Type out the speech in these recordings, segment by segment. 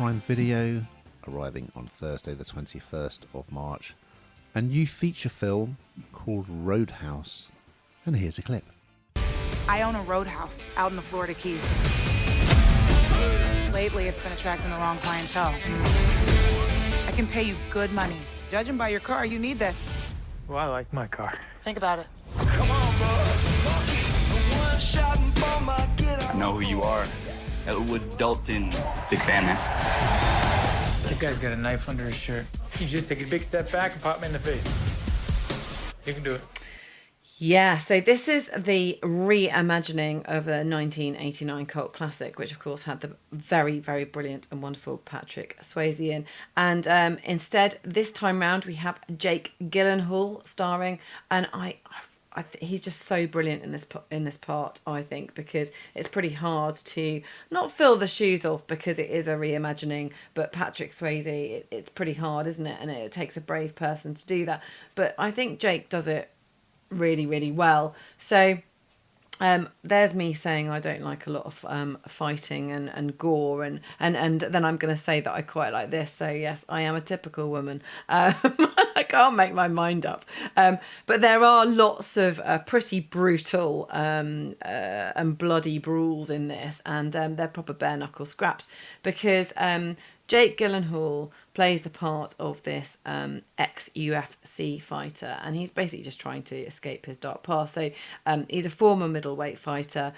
Prime Video, arriving on Thursday the 21st of March, a new feature film called Roadhouse. And here's a clip. I own a roadhouse out in the Florida Keys. Lately, it's been attracting the wrong clientele. I can pay you good money. Judging by your car, you need that. Well, I like my car. Think about it. I know who you are. Elwood Dalton. Big fan, man. That guy's got a knife under his shirt. You just take a big step back and pop me in the face. You can do it. Yeah, so this is the reimagining of a 1989 cult classic, which of course had the very, very brilliant and wonderful Patrick Swayze in. And instead, this time round, we have Jake Gyllenhaal starring, and he's just so brilliant in this part, I think, because it's pretty hard to not fill the shoes off because it is a reimagining, but Patrick Swayze, it's pretty hard, isn't it? And it takes a brave person to do that. But I think Jake does it really, really well. So there's me saying I don't like a lot of fighting and gore, and then I'm going to say that I quite like this. So yes, I am a typical woman. I can't make my mind up. But there are lots of pretty brutal and bloody brawls in this, and they're proper bare knuckle scraps because Jake Gyllenhaal plays the part of this ex-UFC fighter, and he's basically just trying to escape his dark past. So he's a former middleweight fighter,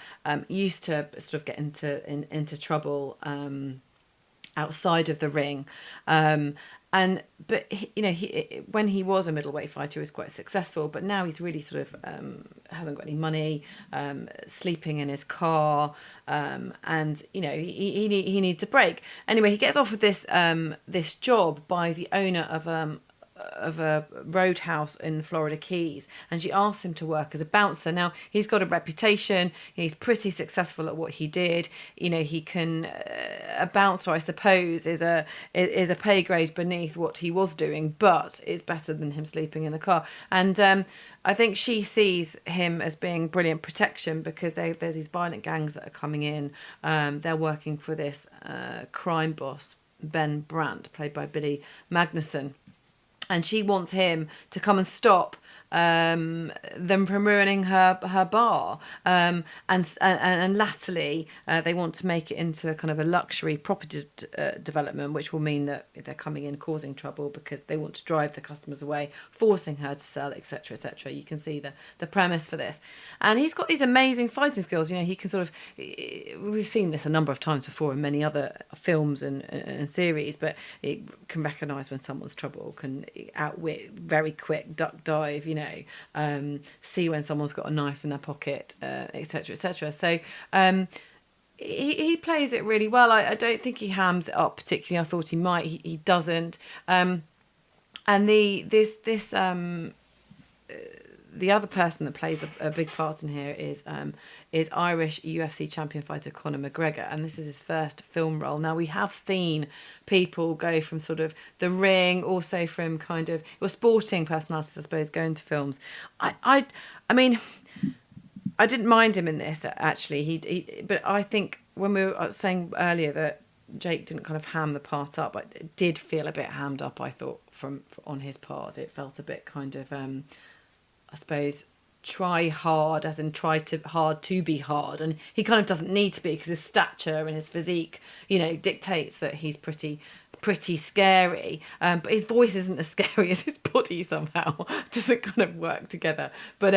used to sort of get into trouble outside of the ring. But when he was a middleweight fighter, he was quite successful. But now he's really sort of hasn't got any money, sleeping in his car, and he needs a break. Anyway, he gets offered this job by the owner of a roadhouse in Florida Keys, and she asked him to work as a bouncer. Now he's got a reputation, he's pretty successful at what he did. He can a bouncer, I suppose, is a pay grade beneath what he was doing, but it's better than him sleeping in the car. And I think she sees him as being brilliant protection because there's these violent gangs that are coming in. They're working for this crime boss, Ben Brandt, played by Billy Magnuson. And she wants him to come and stop them from ruining her bar. And latterly, they want to make it into a kind of a luxury property development, which will mean that they're coming in causing trouble because they want to drive the customers away, forcing her to sell, etc., etc. You can see the premise for this. And he's got these amazing fighting skills. He can sort of... We've seen this a number of times before in many other films and series, but it can recognise when someone's trouble, can outwit, very quick duck dive, see when someone's got a knife in their pocket, etc., etc. So he plays it really well. I don't think he hams it up particularly. I thought he might. He doesn't. And the other person that plays a big part in here is Irish UFC champion fighter Conor McGregor, and this is his first film role. Now, we have seen people go from sort of the ring, also from kind of sporting personalities, I suppose, going to films. I mean, I didn't mind him in this actually. But I think when we were saying earlier that Jake didn't kind of ham the part up, it did feel a bit hammed up. I thought on his part, it felt a bit kind of. I suppose, try hard, as in hard to be hard. And he kind of doesn't need to be because his stature and his physique, dictates that he's pretty scary. But his voice isn't as scary as his body somehow. It doesn't kind of work together. But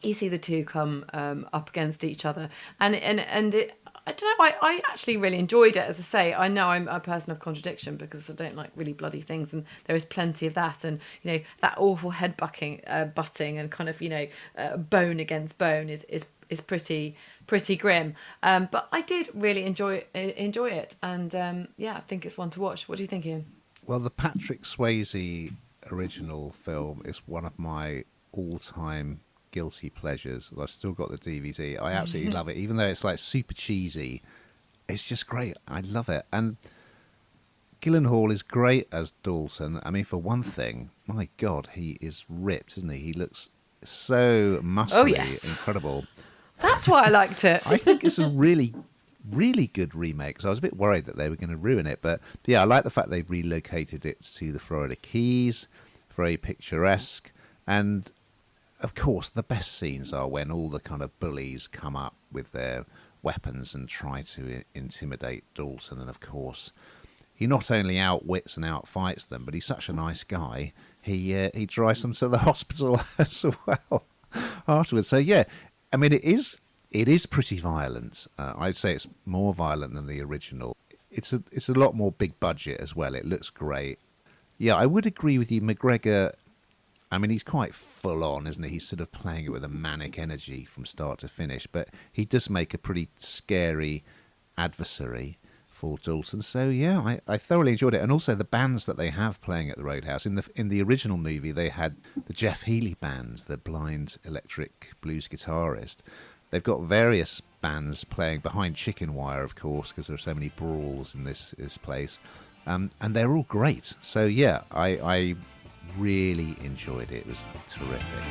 you see the two come up against each other. And it... I don't know, I actually really enjoyed it. As I say, I know I'm a person of contradiction because I don't like really bloody things, and there is plenty of that, and that awful head butting and kind of bone against bone is pretty grim. But I did really enjoy it, and I think it's one to watch. What do you think, Ian? Well, the Patrick Swayze original film is one of my all-time guilty pleasures. I've still got the DVD. I absolutely love it, even though it's like super cheesy. It's just great. I love it. And Gyllenhaal is great as Dalton. I mean, for one thing, my God, he is ripped, isn't he? He looks so muscly, incredible. That's why I liked it. I think it's a really really good remake. So I was a bit worried that they were going to ruin it, but yeah, I like the fact they relocated it to the Florida Keys, very picturesque, and of course the best scenes are when all the kind of bullies come up with their weapons and try to intimidate Dalton, and of course he not only outwits and outfights them, but he's such a nice guy. He drives them to the hospital as well afterwards. So yeah, I mean, it is pretty violent. I'd say it's more violent than the original. It's a lot more big budget as well. It looks great. Yeah, I would agree with you. McGregor, I mean, he's quite full on, isn't he? He's sort of playing it with a manic energy from start to finish, but he does make a pretty scary adversary for Dalton. So yeah, I thoroughly enjoyed it, and also the bands that they have playing at the Roadhouse. In the original movie, they had the Jeff Healey band, the blind electric blues guitarist. They've got various bands playing behind chicken wire, of course, because there are so many brawls in this place, and they're all great. So yeah, I really enjoyed it. It was terrific.